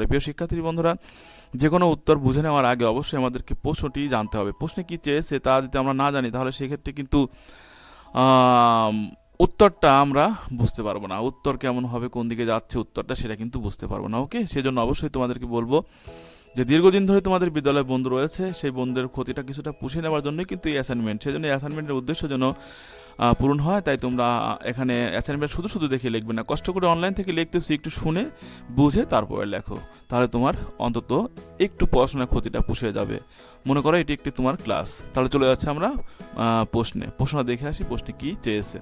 প্রিয় শিক্ষার্থী বন্ধুরা, যে কোনো উত্তর বুঝে নেওয়ার আগে অবশ্যই আমাদেরকে প্রশ্নটি জানতে হবে। প্রশ্নে কি চেয়েছে তা যদি আমরা না জানি তাহলে সেক্ষেত্রে কিন্তু আম, উত্তরটা আমরা বুঝতে পারবো না। উত্তর কেমন হবে, কোন দিকে যাচ্ছে উত্তরটা, সেটা কিন্তু বুঝতে পারবো না। ওকে, সেজন্য অবশ্যই তোমাদেরকে বলবো যে দীর্ঘদিন ধরে তোমাদের বিদ্যালয়ে বন্ধু রয়েছে, সেই বন্ধুদের ক্ষতিটা কিছুটা পুষিয়ে নেওয়ার জন্যই কিন্তু এই অ্যাসাইনমেন্ট। সেজন্য এই অ্যাসাইনমেন্টের উদ্দেশ্য যেন পূরণ হয়, তাই তোমরা এখানে অ্যাসাইনমেন্ট শুধু শুধু দেখে লিখবে না, কষ্ট করে অনলাইন থেকে লিখতেছি, একটু শুনে বুঝে তারপরে লেখো। তাহলে তোমার অন্তত একটু পড়াশোনার ক্ষতিটা পুষিয়ে যাবে। মনে করো এটি একটি তোমার ক্লাস। তাহলে চলে যাচ্ছে আমরা প্রশ্নটা দেখে আসি, প্রশ্নে কি চেয়েছে।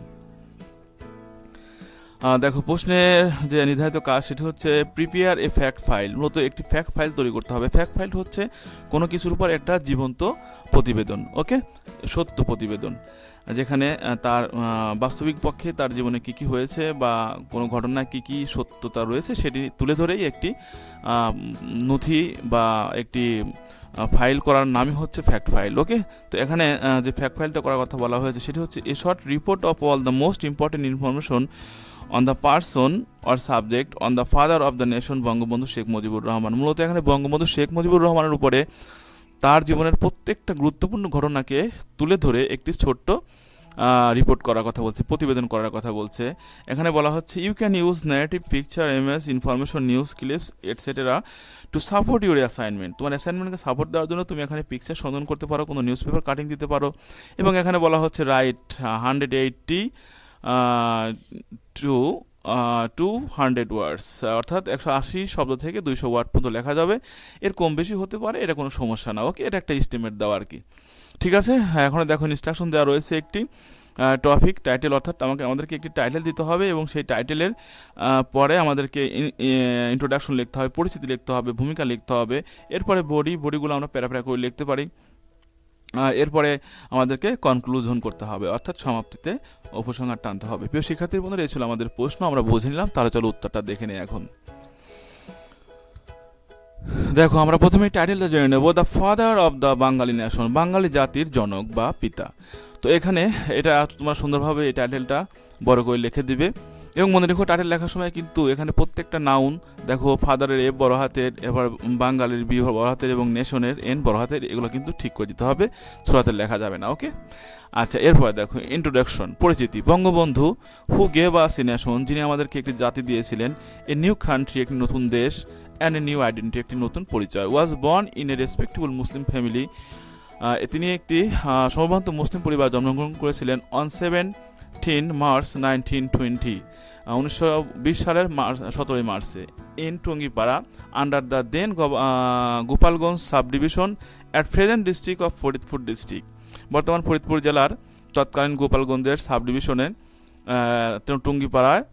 দেখো, প্রশ্নের যে নির্ধারিত কাজ সেটি হচ্ছে প্রিপেয়ার এ ফ্যাক্ট ফাইল। মূলত একটি ফ্যাক্ট ফাইল তৈরি করতে হবে। ফ্যাক্ট ফাইল হচ্ছে কোনো কিছুর উপর একটা জীবন্ত প্রতিবেদন, ওকে, সত্য প্রতিবেদন, যেখানে তার বাস্তবিক পক্ষে তার জীবনে কী কী হয়েছে বা কোনো ঘটনায় কী কী সত্যতা রয়েছে সেটি তুলে ধরেই একটি নথি বা একটি ফাইল করার নামই হচ্ছে ফ্যাক্ট ফাইল। ওকে, তো এখানে যে ফ্যাক্ট ফাইলটা করার কথা বলা হয়েছে সেটি হচ্ছে a short report of all the most important information on the person or subject on the father of the nation Bangabandhu Sheikh Mujibur Rahman. মূলত এখানে বঙ্গবন্ধু শেখ মুজিবুর রহমানের উপরে তার জীবনের প্রত্যেকটা গুরুত্বপূর্ণ ঘটনাকে তুলে ধরে একটি ছোট্ট রিপোর্ট করার কথা বলছে, প্রতিবেদন করার কথা বলছে। এখানে বলা হচ্ছে you can use narrative, picture, image, information, news clips etcetera to support your assignment. তোমার অ্যাসাইনমেন্টকে সাপোর্ট দেওয়ার জন্য তুমি এখানে পিকচার সংযোজন করতে পারো, কোনো নিউজ পেপার কাটিং দিতে পারো, এবং এখানে বলা হচ্ছে রাইট 180 টু 200 ওয়ার্ডস, অর্থাৎ 180 শব্দ থেকে 200 ওয়ার্ড পর্যন্ত লেখা যাবে। এর কম বেশি হতে পারে, এটা কোনো সমস্যা না। ওকে, এটা একটা এস্টিমেট দেওয়া আর কি। ঠিক আছে, এখন দেখো ইনস্ট্রাকশন দেওয়া রয়েছে একটি টপিক টাইটেল, অর্থাৎ আমাদেরকে একটি টাইটেল দিতে হবে এবং সেই টাইটেলের পরে আমাদেরকে ইন্ট্রোডাকশন লিখতে হবে, পরিচিতি লিখতে হবে, ভূমিকা লিখতে হবে। এরপরে বডিগুলো আমরা প্যারা করে লিখতে পারি। এরপরে আমাদেরকে কনক্লুশন করতে হবে, অর্থাৎ সমাপ্তিতে উপসংহার টানতে হবে। প্রিয় শিক্ষার্থীর বন্ধুরা, এই ছিল আমাদের প্রশ্ন, আমরা বুঝে নিলাম। তাহলে চলো উত্তরটা দেখে নিই এখন। দেখো, আমরা প্রথমে টাইটেলটা জেনে নেব, the father of the Bangali nation, বাঙালি জাতির জনক বা পিতা। তো এখানে এটা তোমরা সুন্দরভাবে এই টাইটেলটা বড় করে লিখে দিবে এবং মনে রেখো টাইটেল লেখার সময় কিন্তু এখানে প্রত্যেকটা নাউন দেখো, ফাদারের এ বড় হাতের, এবার বাঙালির বি বড় হাতের এবং নেশনের এন বড় হাতের, এগুলো কিন্তু ঠিক করে দিতে হবে, ছোট হাতের লেখা যাবে না। ওকে, আচ্ছা, এরপর দেখো ইন্ট্রোডাকশন, পরিচিতি। Bangabandhu who gave us a nation, যিনি আমাদেরকে একটি জাতি দিয়েছিলেন, এ নিউ কান্ট্রি, একটি নতুন দেশ, অ্যান্ড এ নিউ আইডেন্টিটি, একটি নতুন পরিচয়। Was born in a respectable Muslim family, তিনি একটি সম্ভ্রান্ত মুসলিম পরিবার জন্মগ্রহণ করেছিলেন অন 17 মার্চ 1920, 1920 সালের 17 মার্চে, in Tungipara, under the then Gopalganj subdivision at present district of Faridpur district. বর্তমান ফরিদপুর জেলার তৎকালীন গোপালগঞ্জের সাব ডিভিশনে টুঙ্গিপাড়ায়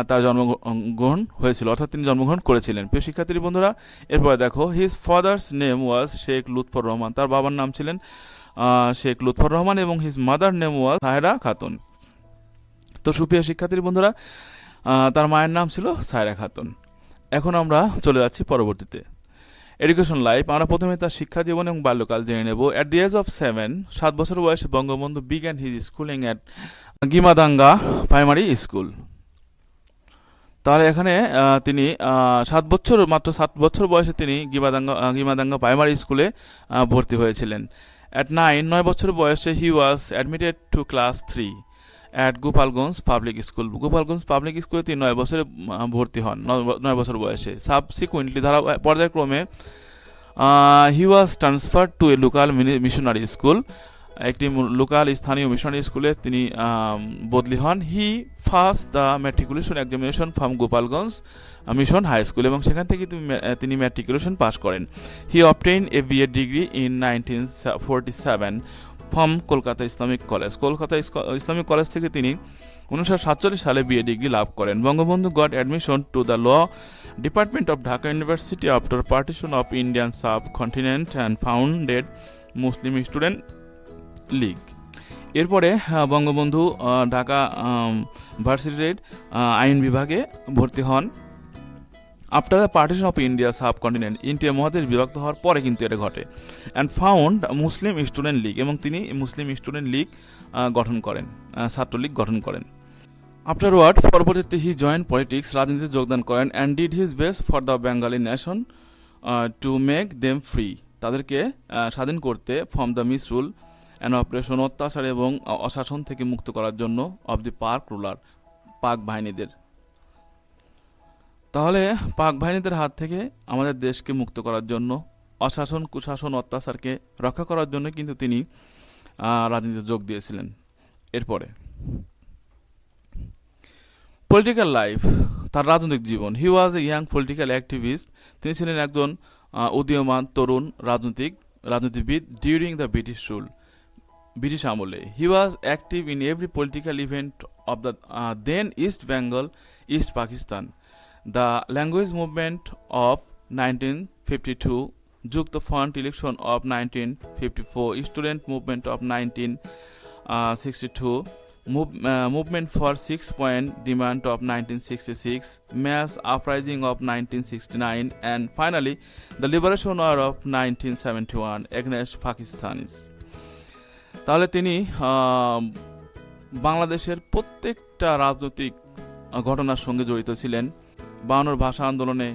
তার জন্মগ্রহণ হয়েছিল, অর্থাৎ তিনি জন্মগ্রহণ করেছিলেন। প্রিয় শিক্ষার্থী বন্ধুরা, এরপরে দেখো his father's name was Sheikh Lutfur Rahman, তার বাবার নাম ছিলেন শেখ লুৎফর রহমান, এবং his mother name was Sayera Khatun. তো সুপ্রিয় শিক্ষার্থী বন্ধুরা, তার মায়ের নাম ছিল সায়রা খাতুন। এখন আমরা চলে যাচ্ছি পরবর্তীতে এডুকেশন লাইফ। আমরা প্রথমে তার শিক্ষা জীবন এবং বাল্যকাল জেনে নেব। অ্যাট দি এজ অফ 7 বছর বয়সে Bangabandhu began his schooling at Gimadanga primary school. তাহলে এখানে তিনি মাত্র 7 বছর বয়সে তিনি গিমাদাঙ্গা প্রাইমারি স্কুলে ভর্তি হয়েছিলেন। অ্যাট 9 বছর বয়সে he was admitted to class 3 at Gopalganj public school. Gopalganj public স্কুলে তিনি 9 বছরে ভর্তি হন, 9 বছর বয়সে। সাবসিকুয়েন্টলি পর্যায়ক্রমে he was transferred to a local missionary school, একটি লোকাল স্থানীয় মিশনারি স্কুলে তিনি বদলি হন। He first the matriculation examination from Gopalganj mission high school, এবং সেখান থেকে তিনি ম্যাট্রিকুলেশন পাস করেন। He obtain a BA degree in 1947 from Kolkata Islamic college. Kolkata Islamic college থেকে তিনি 1947 সালে বিএ ডিগ্রি লাভ করেন। Bangabandhu got admission to the law department of Dhaka university after partition of Indian sub continent and founded Muslim student League. এরপরে বঙ্গবন্ধু ঢাকা ভার্সিটির আইন বিভাগে ভর্তি হন। After the partition of India sub continent, India মহাদেশ বিভক্ত হওয়ার পরে কিন্তু এটা ঘটে। And found Muslim student League, এবং তিনি মুসলিম স্টুডেন্ট লীগ গঠন করেন, ছাত্রলীগ গঠন করেন। আফটারওয়ার্ড পরবর্তীতে হি জয়েন্ট পলিটিক্স, রাজনীতিতে যোগদান করেন and did his best for the Bengali nation to make them free, তাদেরকে স্বাধীন করতে ফ্রম দ্য মিসরুল অ্যান্ড অপারেশন, অত্যাচার এবং অশাসন থেকে মুক্ত করার জন্য অব দি পাক রুলার, পাক বাহিনীদের। তাহলে পাক বাহিনীদের হাত থেকে আমাদের দেশকে মুক্ত করার জন্য, অশাসন কুশাসন অত্যাচারকে রক্ষা করার জন্য কিন্তু তিনি রাজনীতিতে যোগ দিয়েছিলেন। এরপরে পলিটিক্যাল লাইফ, তার রাজনৈতিক জীবন। He was a young political activist, তিনি ছিলেন একজন উদীয়মান তরুণ রাজনীতিবিদ during the British rule, British আমলে। He was active in every political event of the then East Bengal, East Pakistan, the language movement of 1952, যুক্ত front election of 1954, student movement of 1962, movement for 6-point demand of 1966, mass uprising of 1969, and finally the liberation war of 1971 against Pakistanis. তাহলে তিনি বাংলাদেশের প্রত্যেকটা রাজনৈতিক ঘটনার সঙ্গে জড়িত ছিলেন। 52 ভাষা আন্দোলনে,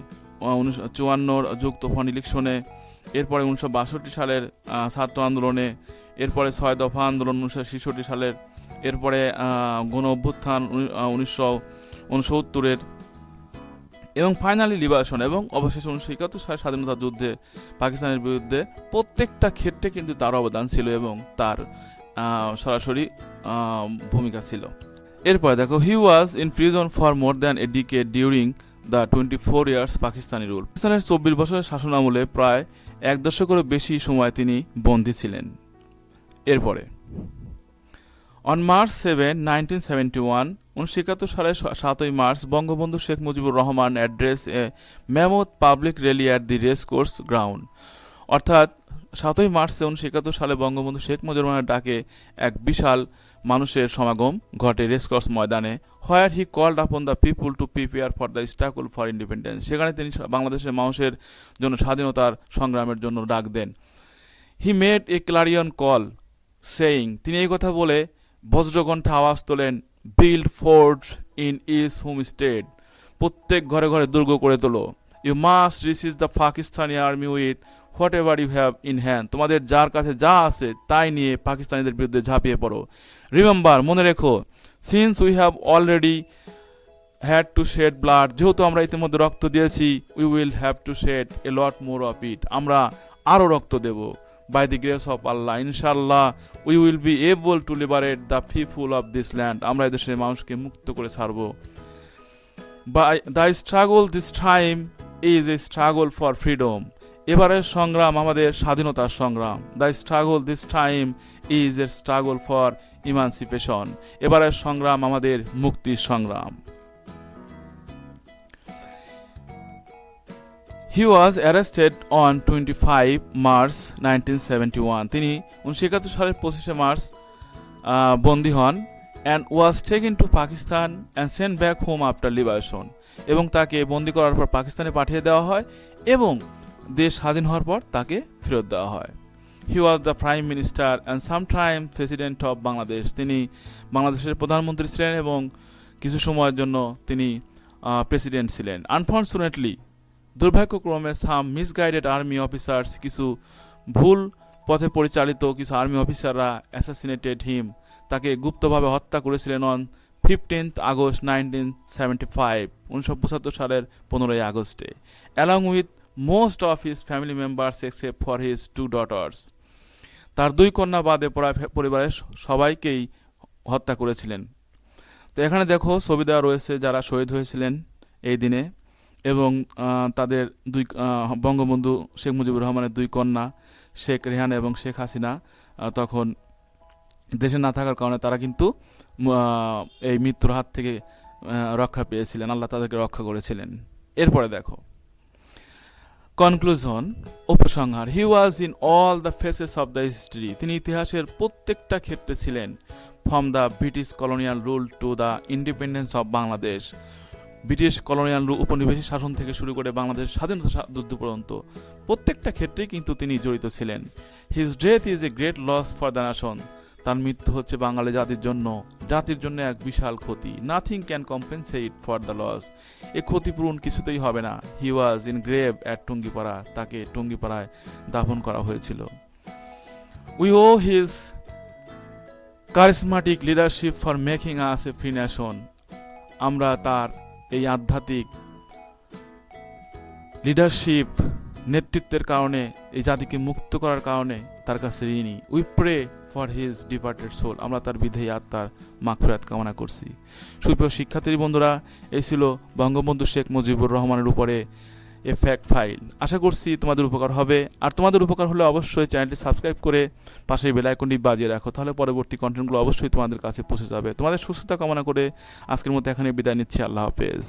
1954 যুক্ত ফ্রন্ট ইলেকশনে, এরপরে 1962 সালের ছাত্র আন্দোলনে, এরপরে 6 দফা আন্দোলন 1966 সালের, এরপরে গণ অভ্যুত্থান 1969-এর, এবং ফাইনালি লিবারেশন, এবং অবশেষে 1971 সালের স্বাধীনতা যুদ্ধে পাকিস্তানের বিরুদ্ধে। প্রত্যেকটা ক্ষেত্রে কিন্তু তার অবদান ছিল এবং তার সরাসরি ভূমিকা ছিল। এরপরে দেখো, he was in prison for more than a decade during the 24 years Pakistani rule. পাকিস্তানের 24 বছরের শাসন আমলে প্রায় 1 দশকেরও বেশি সময় তিনি বন্দী ছিলেন। এরপরে অন মার্চ 7, 1971, 1971 সালের 7ই March, Bangabandhu Sheikh Mujibur Rahman address a mammoth public rally at the race course ground, অর্থাৎ 7ই মার্চে 1971 সালে বঙ্গবন্ধু শেখ মুজিবুর রহমানের ডাকে এক বিশাল মানুষের সমাগম ঘটে রেসকোর্স ময়দানে। Where he called upon the people to prepare for the struggle for independence, সেখানে তিনি বাংলাদেশের মানুষের জন্য স্বাধীনতার সংগ্রামের জন্য ডাক দেন। He made a clarion call saying, তিনি এই কথা বলে বজ্রকণ্ঠে আওয়াজ তোলেন, build forts in each home state, প্রত্যেক ঘরে ঘরে দুর্গ করে তোলো। You must receive the Pakistani army with what ever you have in, hand যার কাছে যা আছে তাই নিয়ে পাকিস্তানিদের বিরুদ্ধে ঝাঁপিয়ে পড়ো। রিমেম্বার, মনে রেখো, since we have already had to shed blood, যেহেতু আমরা ইতিমধ্যে রক্ত দিয়েছি, we will have to shed a lot more of it, আমরা আরও রক্ত দেব। By the grace of Allah, ইনশাল্লাহ, we will be able to liberate the people of this land, আমরা এদেশের মানুষকে মুক্ত করে ছাড়ব। By the struggle this time is a struggle for freedom, এবারের সংগ্রাম আমাদের স্বাধীনতার সংগ্রাম। The struggle this time is a struggle for emancipation, এবারের সংগ্রাম আমাদের মুক্তির সংগ্রাম। He was arrested on 25 March 1971, তিনি 1971 সালের 25 মার্চ বন্দী হন, and was taken to Pakistan and sent back home after liberation, এবং তাকে বন্দী করার পর পাকিস্তানে পাঠিয়ে দেওয়া হয় এবং দেশ স্বাধীন হওয়ার পর তাকে ফেরত দেওয়া হয়। He was the Prime Minister and sometime President of Bangladesh, তিনি বাংলাদেশের প্রধানমন্ত্রী ছিলেন এবং কিছু সময়ের জন্য তিনি প্রেসিডেন্ট ছিলেন। আনফর্চুনেটলি, দুর্ভাগ্যক্রমে সাম মিসগাইডেড আর্মি অফিসার্স, কিছু ভুল পথে পরিচালিত কিছু আর্মি অফিসাররা অ্যাসাসিনেটেড হিম, তাকে গুপ্তভাবে হত্যা করেছিলেন অন 15th August 1975, 1975 সালের 15ই আগস্টে, along with most of his family members except for his 2 daughters, তার 2 কন্যা বাদে পরিবারের সবাইকেই হত্যা করেছিলেন। তো এখানে দেখো ছবি দেওয়া রয়েছে যারা শহীদ হয়েছিলেন এই দিনে, এবং তাদের বঙ্গবন্ধু শেখ মুজিবুর রহমানের 2 কন্যা শেখ রেহানা এবং শেখ হাসিনা তখন দেশে না থাকার কারণে তারা কিন্তু এই মৃত্যুর হাত থেকে রক্ষা পেয়েছিলেন, আল্লাহ তাদেরকে রক্ষা করেছিলেন। এরপরে দেখো কনক্লুশন, উপসংহার। He was in all the faces of the history, তিনি ইতিহাসের প্রত্যেকটা ক্ষেত্রে ছিলেন। From the British colonial rule to the independence of Bangladesh, British colonial উপনিবেশিক শাসন থেকে শুরু করে বাংলাদেশের স্বাধীনতা যুদ্ধ পর্যন্ত প্রত্যেকটা ক্ষেত্রেই কিন্তু তিনি জড়িত ছিলেন। His death is a great loss for the nation, তার মৃত্যু হচ্ছে বাঙালি জাতির জন্য এক বিশাল ক্ষতি। Nothing can compensate for the loss. এ ক্ষতিপূরণ কিছুতেই হবে না। He was in grave at Tungipara. তাকে টুঙ্গিপাড়ায় দাফন করা হয়েছিল। We owe his charismatic leadership for making us a free nation. আমরা তার এই আধ্যাত্মিক লিডারশিপ, নেতৃত্বের কারণে, এই জাতিকে মুক্ত করার কারণে তার কাছে ঋণী। We pray for his departed soul. আমরা তার বিধেয়ী আত্মার মাগফিরাত কামনা করছি। সুপ্রিয় শিক্ষার্থী বন্ধুরা, এই ছিল বঙ্গবন্ধু শেখ মুজিবুর রহমানের উপরে এ ফ্যাক্ট ফাইল। আশা করছি তোমাদের উপকার হবে। আর তোমাদের উপকার হলে অবশ্যই চ্যানেলটি সাবস্ক্রাইব করে পাশে বেল আইকনটি বাজিয়ে রাখো, তাহলে পরবর্তী কন্টেন্টগুলো অবশ্যই তোমাদের কাছে পৌঁছে যাবে। তোমাদের সুস্থতা কামনা করে আজকের মতো এখানে বিদায় নিচ্ছি। আল্লাহ হাফেজ।